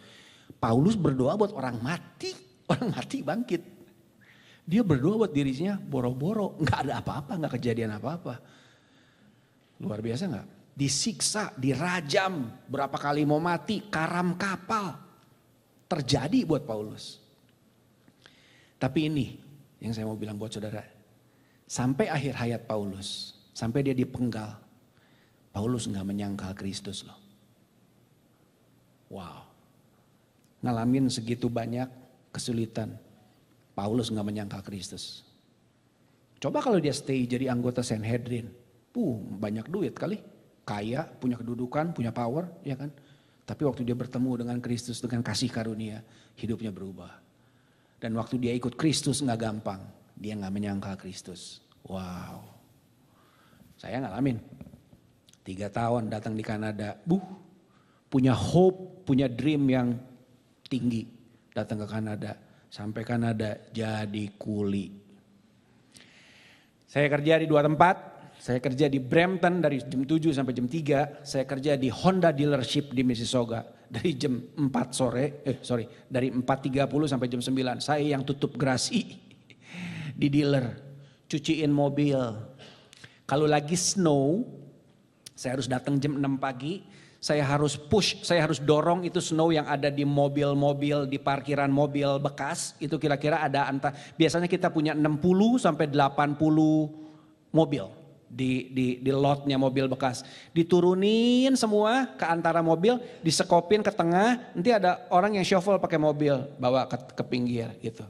A: Paulus berdoa buat orang mati. Orang mati bangkit. Dia berdoa buat dirinya boro-boro. Enggak ada apa-apa, enggak kejadian apa-apa. Luar biasa enggak? disiksa, dirajam, berapa kali mau mati, karam kapal. Terjadi buat Paulus. Tapi ini yang saya mau bilang buat saudara. Sampai akhir hayat Paulus, sampai dia dipenggal, Paulus nggak menyangkal Kristus loh. Wow. Ngalamin segitu banyak kesulitan, Paulus nggak menyangkal Kristus. Coba kalau dia stay jadi anggota Sanhedrin, banyak duit kali, kaya, punya kedudukan, punya power, ya kan? Tapi waktu dia bertemu dengan Kristus, dengan kasih karunia, hidupnya berubah. Dan waktu dia ikut Kristus nggak gampang, dia nggak menyangkal Kristus. Wow, saya ngalamin 3 tahun datang di Kanada, punya hope, punya dream yang tinggi, datang ke Kanada, sampai Kanada jadi kuli. Saya kerja di 2 tempat. Saya kerja di Brampton dari jam 7 sampai jam 3. Saya kerja di Honda dealership di Mississauga dari jam 4 sore. Dari 4.30 sampai jam 9. Saya yang tutup gerasi di dealer. Cuciin mobil. Kalau lagi snow, saya harus datang jam 6 pagi. Saya harus push, saya harus dorong itu snow yang ada di mobil-mobil, di parkiran mobil bekas. Itu kira-kira ada biasanya kita punya 60 sampai 80 mobil. Di lotnya mobil bekas, diturunin semua ke antara mobil, disekopin ke tengah, nanti ada orang yang shuffle pakai mobil bawa ke pinggir gitu.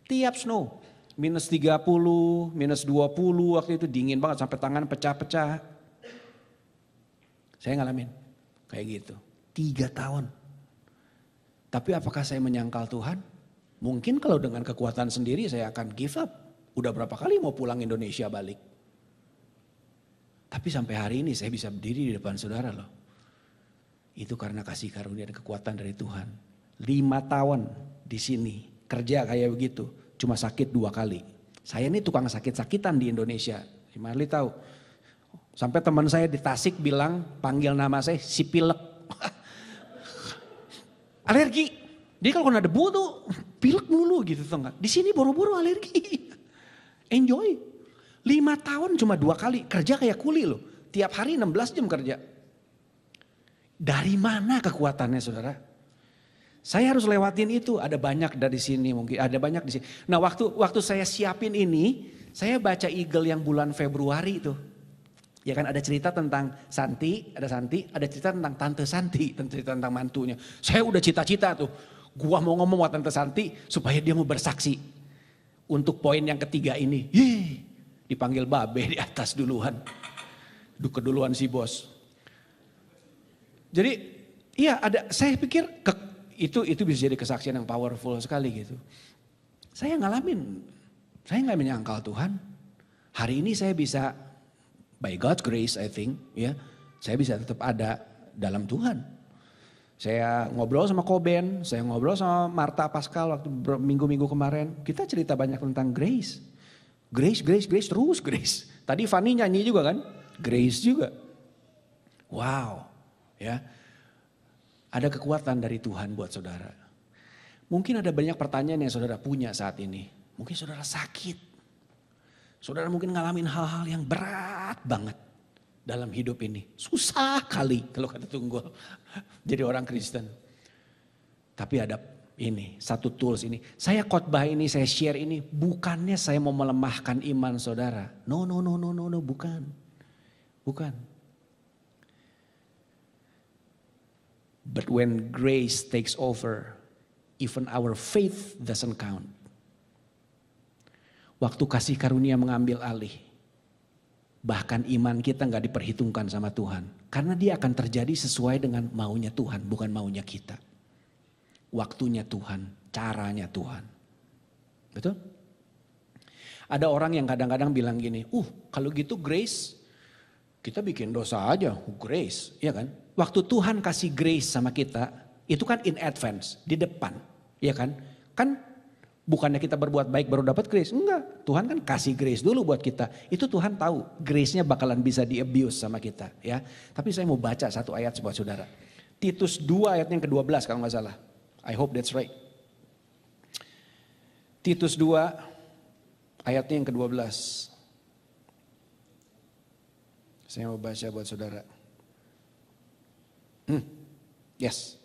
A: Tiap snow minus 30, minus 20 waktu itu dingin banget sampai tangan pecah-pecah. Saya ngalamin kayak gitu 3 tahun. Tapi apakah saya menyangkal Tuhan? Mungkin kalau dengan kekuatan sendiri saya akan give up. Udah berapa kali mau pulang Indonesia balik. Tapi sampai hari ini saya bisa berdiri di depan saudara loh. Itu karena kasih karunia dan kekuatan dari Tuhan. 5 tahun di sini kerja kayak begitu. Cuma sakit 2 kali. Saya ini tukang sakit-sakitan di Indonesia. Si Marli tahu. Sampai teman saya di Tasik bilang, panggil nama saya si pilek. Alergi. Jadi kalau kena debu tuh pilek mulu gitu tuh enggak. Di sini boro-boro alergi. Enjoy. 5 tahun cuma 2 kali kerja kayak kuli loh. Tiap hari 16 jam kerja. Dari mana kekuatannya saudara? Saya harus lewatin itu. Ada banyak dari sini mungkin. Ada banyak di sini. Nah waktu saya siapin ini. Saya baca Eagle yang bulan Februari itu. Ya kan ada cerita tentang Santi. Ada cerita tentang Tante Santi. Cerita tentang mantunya. Saya udah cita-cita tuh. Gua mau ngomong sama Tante Santi. Supaya dia mau bersaksi. Untuk poin yang ketiga ini. Dipanggil babe di atas duluan. Keduluan si bos. Jadi iya ada, saya pikir itu bisa jadi kesaksian yang powerful sekali gitu. Saya ngalamin, saya nggak menyangkal Tuhan. Hari ini saya bisa, by God's grace I think ya, saya bisa tetap ada dalam Tuhan. Saya ngobrol sama Koben, saya ngobrol sama Marta Pascal waktu minggu-minggu kemarin. Kita cerita banyak tentang grace. Grace, terus grace. Tadi Fanny nyanyi juga kan? Grace juga. Wow, ya. Ada kekuatan dari Tuhan buat saudara. Mungkin ada banyak pertanyaan yang saudara punya saat ini. Mungkin saudara sakit. Saudara mungkin ngalamin hal-hal yang berat banget dalam hidup ini. Susah kali kalau kata Tunggul. Jadi orang Kristen. Tapi ada ini, satu tools ini. Saya khotbah ini, saya share ini. Bukannya saya mau melemahkan iman saudara. No, bukan. Bukan. But when grace takes over, even our faith doesn't count. Waktu kasih karunia mengambil alih, bahkan iman kita gak diperhitungkan sama Tuhan. Karena dia akan terjadi sesuai dengan maunya Tuhan, bukan maunya kita. Waktunya Tuhan, caranya Tuhan. Betul? Ada orang yang kadang-kadang bilang gini, kalau gitu grace, kita bikin dosa aja, grace, ya kan? Waktu Tuhan kasih grace sama kita, itu kan in advance, di depan, ya kan? Kan bukannya kita berbuat baik baru dapat grace, enggak. Tuhan kan kasih grace dulu buat kita. Itu Tuhan tahu, grace-nya bakalan bisa di-abuse sama kita, ya. Tapi saya mau baca satu ayat buat saudara. Titus 2 ayat yang ke-12 kalau nggak salah. I hope that's right. Titus 2 ayatnya yang ke-12. Saya mau baca buat saudara. Yes.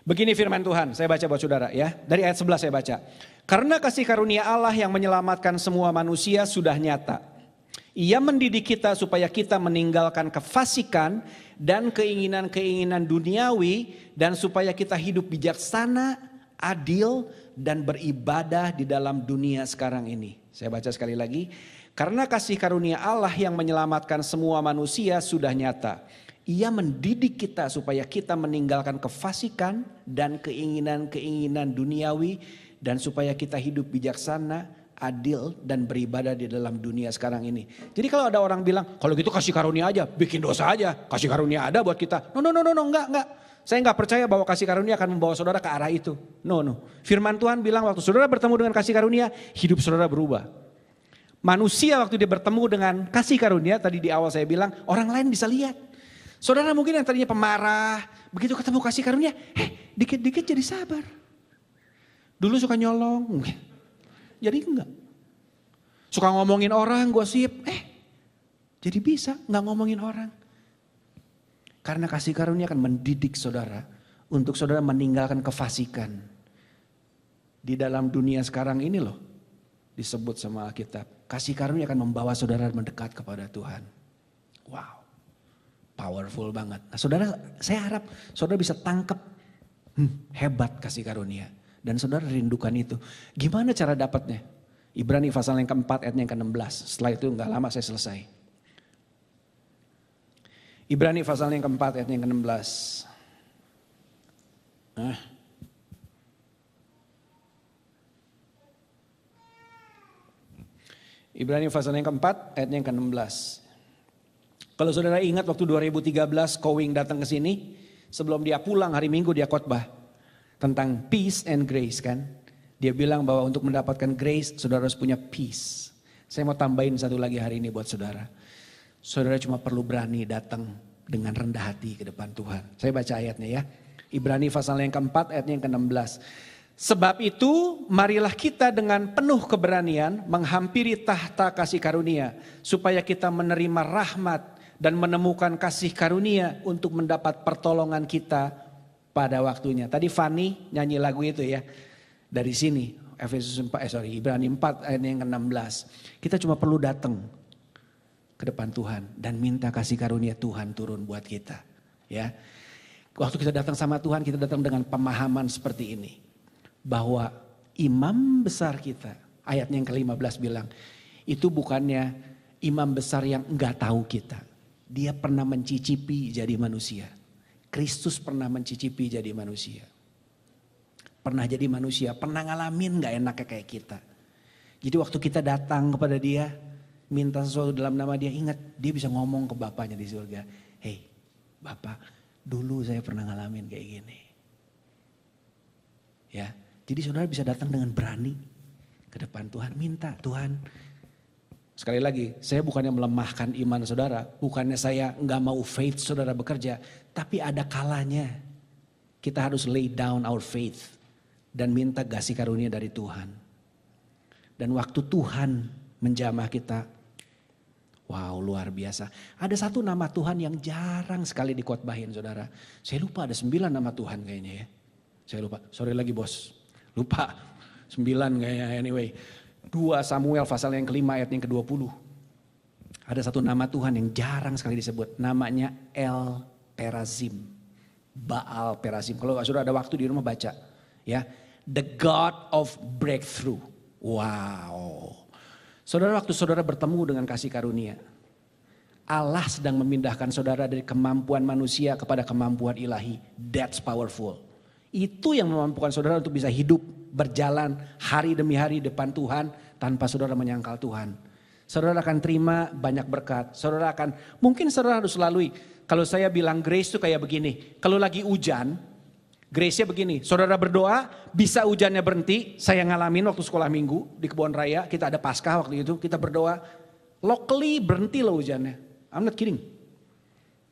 A: Begini firman Tuhan, saya baca buat saudara ya. Dari ayat 11 saya baca. Karena kasih karunia Allah yang menyelamatkan semua manusia sudah nyata. Ia mendidik kita supaya kita meninggalkan kefasikan dan keinginan-keinginan duniawi. Dan supaya kita hidup bijaksana, adil, dan beribadah di dalam dunia sekarang ini. Saya baca sekali lagi. Karena kasih karunia Allah yang menyelamatkan semua manusia sudah nyata. Ia mendidik kita supaya kita meninggalkan kefasikan dan keinginan-keinginan duniawi. Dan supaya kita hidup bijaksana, adil, dan beribadah di dalam dunia sekarang ini. Jadi kalau ada orang bilang, kalau gitu kasih karunia aja, bikin dosa aja. Kasih karunia ada buat kita. No, enggak. Saya enggak percaya bahwa kasih karunia akan membawa saudara ke arah itu. No. Firman Tuhan bilang waktu saudara bertemu dengan kasih karunia, hidup saudara berubah. Manusia waktu dia bertemu dengan kasih karunia, tadi di awal saya bilang, orang lain bisa lihat. Saudara mungkin yang tadinya pemarah, begitu ketemu kasih karunia, dikit-dikit jadi sabar. Dulu suka nyolong, jadi enggak. Suka ngomongin orang, gosip, jadi bisa enggak ngomongin orang. Karena kasih karunia akan mendidik saudara untuk saudara meninggalkan kefasikan. Di dalam dunia sekarang ini loh disebut sama Alkitab. Kasih karunia akan membawa saudara mendekat kepada Tuhan. Wow, powerful banget. Nah saudara, saya harap saudara bisa tangkap hebat kasih karunia. Dan saudara rindukan itu. Gimana cara dapatnya? Ibrani pasal yang keempat ayatnya yang ke-16. Setelah itu enggak lama saya selesai. Ibrani pasal yang keempat ayat yang ke-16. Ibrani pasal yang keempat ayat yang ke-16. Kalau saudara ingat waktu 2013 Kowing datang ke sini, sebelum dia pulang hari Minggu dia khotbah tentang peace and grace kan. Dia bilang bahwa untuk mendapatkan grace saudara harus punya peace. Saya mau tambahin satu lagi hari ini buat saudara. Saudara cuma perlu berani datang dengan rendah hati ke depan Tuhan. Saya baca ayatnya ya. Ibrani pasal yang keempat ayatnya yang ke-16. Sebab itu marilah kita dengan penuh keberanian menghampiri tahta kasih karunia. Supaya kita menerima rahmat dan menemukan kasih karunia untuk mendapat pertolongan kita pada waktunya. Tadi Fanny nyanyi lagu itu ya. Dari sini Ibrani 4 ayat yang ke-16. Kita cuma perlu datang ke depan Tuhan dan minta kasih karunia Tuhan turun buat kita. Ya. Waktu kita datang sama Tuhan, kita datang dengan pemahaman seperti ini. Bahwa imam besar kita, ayatnya yang ke-15 bilang, itu bukannya imam besar yang enggak tahu kita. Dia pernah mencicipi jadi manusia. Kristus pernah mencicipi jadi manusia. Pernah jadi manusia, pernah ngalamin enggak enaknya kayak kita. Jadi waktu kita datang kepada dia, minta sesuatu dalam nama dia, ingat dia bisa ngomong ke bapaknya di surga. Hei bapak, dulu saya pernah ngalamin kayak gini. Ya, jadi saudara bisa datang dengan berani ke depan Tuhan, minta Tuhan. Sekali lagi, saya bukannya melemahkan iman saudara, bukannya saya nggak mau faith saudara bekerja, tapi ada kalanya kita harus lay down our faith dan minta kasih karunia dari Tuhan. Dan waktu Tuhan menjamah kita, wow luar biasa. Ada satu nama Tuhan yang jarang sekali dikhotbahin saudara. Saya lupa ada 9 nama Tuhan kayaknya ya. Saya lupa, sorry lagi bos. Lupa, 9 kayaknya anyway. 2 Samuel pasal yang kelima ayat yang ke-20. Ada satu nama Tuhan yang jarang sekali disebut. Namanya El Perazim. Baal Perazim. Kalau saudara ada waktu di rumah baca. Ya, The God of Breakthrough. Wow. Saudara waktu saudara bertemu dengan kasih karunia. Allah sedang memindahkan saudara dari kemampuan manusia kepada kemampuan ilahi. That's powerful. Itu yang memampukan saudara untuk bisa hidup, berjalan hari demi hari depan Tuhan tanpa saudara menyangkal Tuhan. Saudara akan terima banyak berkat. Saudara akan, mungkin saudara harus lalui. Kalau saya bilang grace itu kayak begini. Kalau lagi hujan, grace-nya begini. Saudara berdoa, bisa hujannya berhenti. Saya ngalamin waktu sekolah minggu di Kebon Raya. Kita ada Paskah waktu itu. Kita berdoa, locally berhenti loh hujannya. I'm not kidding.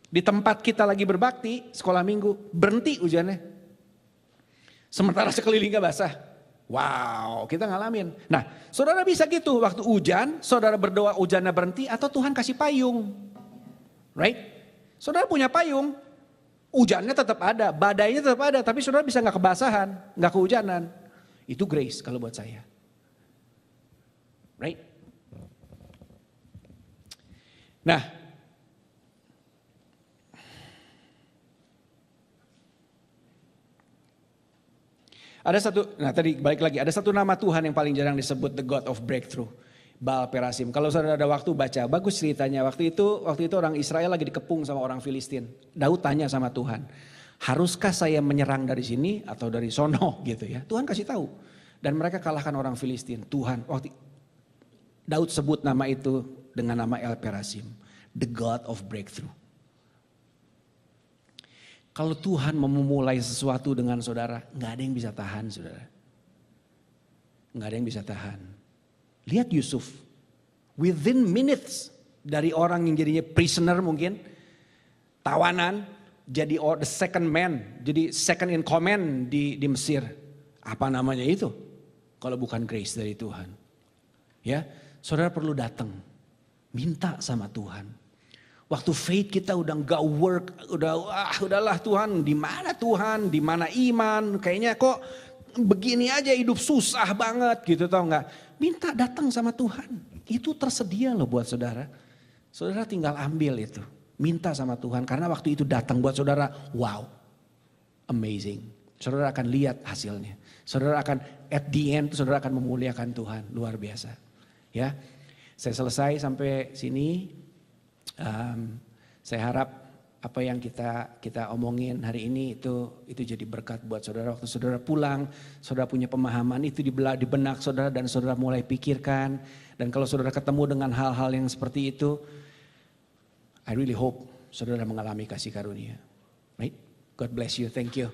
A: Di tempat kita lagi berbakti, sekolah minggu, berhenti hujannya. Sementara sekelilingnya basah. Wow, kita ngalamin. Nah, saudara bisa gitu, waktu hujan, saudara berdoa hujannya berhenti atau Tuhan kasih payung. Right? Saudara punya payung, hujannya tetap ada, badainya tetap ada, tapi saudara bisa gak kebasahan, gak kehujanan. Itu grace kalau buat saya. Right? Nah, tadi balik lagi, ada satu nama Tuhan yang paling jarang disebut, the God of Breakthrough, Baal Perasim. Kalau saudara ada waktu baca, bagus ceritanya. Waktu itu orang Israel lagi dikepung sama orang Filistin. Daud tanya sama Tuhan, haruskah saya menyerang dari sini atau dari sono gitu ya. Tuhan kasih tahu. Dan mereka kalahkan orang Filistin. Tuhan, Daud sebut nama itu dengan nama El Perasim, the God of Breakthrough. Kalau Tuhan mau memulai sesuatu dengan saudara, gak ada yang bisa tahan saudara. Gak ada yang bisa tahan. Lihat Yusuf, within minutes dari orang yang jadinya prisoner mungkin, tawanan, jadi the second man, jadi second in command di Mesir. Apa namanya itu? Kalau bukan grace dari Tuhan. Ya, saudara perlu datang, minta sama Tuhan. Waktu faith kita udah gak work, udahlah Tuhan, di mana Tuhan, di mana iman, kayaknya kok begini aja hidup susah banget gitu, tau nggak? Minta datang sama Tuhan, itu tersedia loh buat saudara. Saudara tinggal ambil itu, minta sama Tuhan, karena waktu itu datang buat saudara, wow, amazing. Saudara akan lihat hasilnya, saudara akan at the end, saudara akan memuliakan Tuhan, luar biasa. Ya, saya selesai sampai sini. Saya harap apa yang kita omongin hari ini itu jadi berkat buat saudara. Waktu saudara pulang, saudara punya pemahaman itu di benak saudara dan saudara mulai pikirkan. Dan kalau saudara ketemu dengan hal-hal yang seperti itu, I really hope saudara mengalami kasih karunia. Right? God bless you. Thank you.